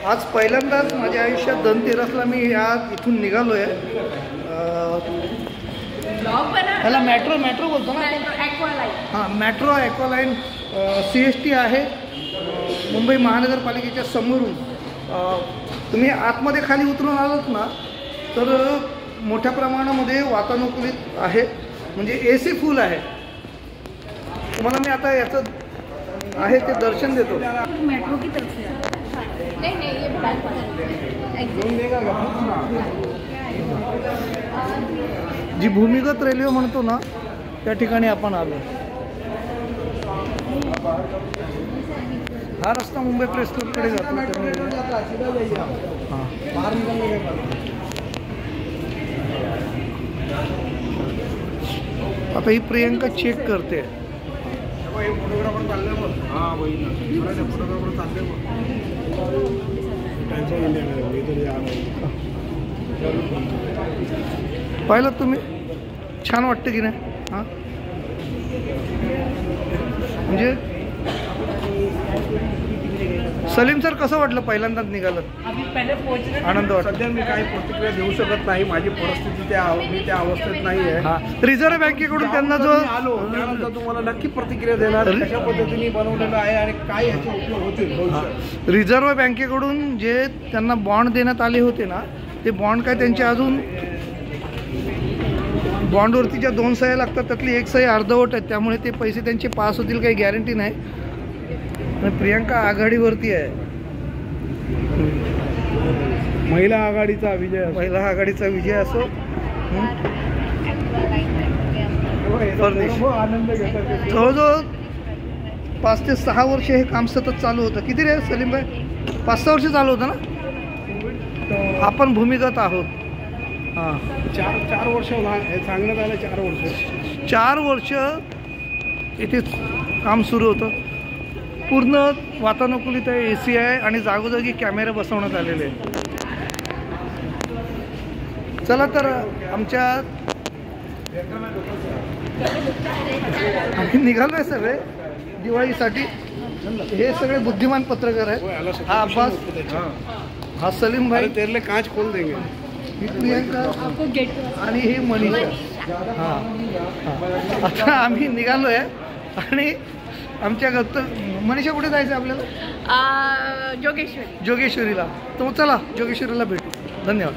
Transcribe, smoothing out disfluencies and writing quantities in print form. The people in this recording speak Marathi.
आज पहिल्यांदाच माझ्या आयुष्यात धनतेरसला मी इथून निघालो आहे. ह्याला मेट्रो बोलतो ना. हां, मेट्रो ॲक्वालाईन CST आहे मुंबई महानगरपालिकेच्या समोरून. तुम्ही आतमध्ये खाली उतरून आलात ना तर मोठ्या प्रमाणामध्ये वातानुकूलित आहे, म्हणजे AC फुल आहे. तुम्हाला मी आता याचं आहे ते दर्शन देतो. मेट्रो की तरफ से नहीं जी भूमिगत रेल्वे म्हणतो ना त्या ठिकाणी आपण आलो. हा रस्ता मुंबई प्रेस क्लबकडे जातो. आता ही प्रियंका चेक करते. पाहिलं तुम्ही, छान वाटतं की नाही? हां, म्हणजे सलीम सर कसं वाटलं पहिल्यांदाच निघालं? आनंद वाटतो. सध्या मी काही प्रतिक्रिया देऊ शकत नाही, माझी परिस्थिती मी त्या अवस्थेत नाही आहे. हां, रिझर्व्ह बँकेकडून त्यांना जो आलो त्यानंतर तुम्हाला नक्की प्रतिक्रिया देणार कशा पद्धतीने बनवलेलं आहे आणि काय याचे उपयोग होतील. रिझर्व्ह बँकेकडून जे त्यांना बॉन्ड देण्यात आले होते ना, ते बॉन्ड काय त्यांचे अजून बॉन्डवरती ज्या 2 सह्या लागतात त्यातली 1 सही अर्धवट आहे, त्यामुळे ते पैसे त्यांचे पास होतील काही गॅरंटी नाही. आणि प्रियंका आघाडीवरती आहे. महिला आघाडीचा विजय असो. आनंद घेतात. जवळजवळ 5 ते 6 वर्ष हे काम सतत चालू होतं. किती रे सलीम भाई? 5-6 वर्ष चालू होतं ना. आपण भूमिगत आहोत. हां, 4 वर्ष सांगण्यात आलं. 4 वर्ष इथे काम सुरू होतं. पूर्ण वातानुकूलित आहे, AC आहे आणि जागोजागी कॅमेरे बसवण्यात आलेले आहेत. चला तर आम्ही निघालो आहे सगळे दिवाळीसाठी. हे सगळे बुद्धिमान पत्रकार आहेत. हा अब्बास, हा सलीम भाई, तेरले कांच खोल देंगे. ही प्रियंका आणि ही मनीषा. हां, आता आम्ही निघालो आहे आणि आमच्या मनीषा कुठे जायचं आपल्याला? जोगेश्वरीला. तर चला जोगेश्वरीला भेटू. धन्यवाद.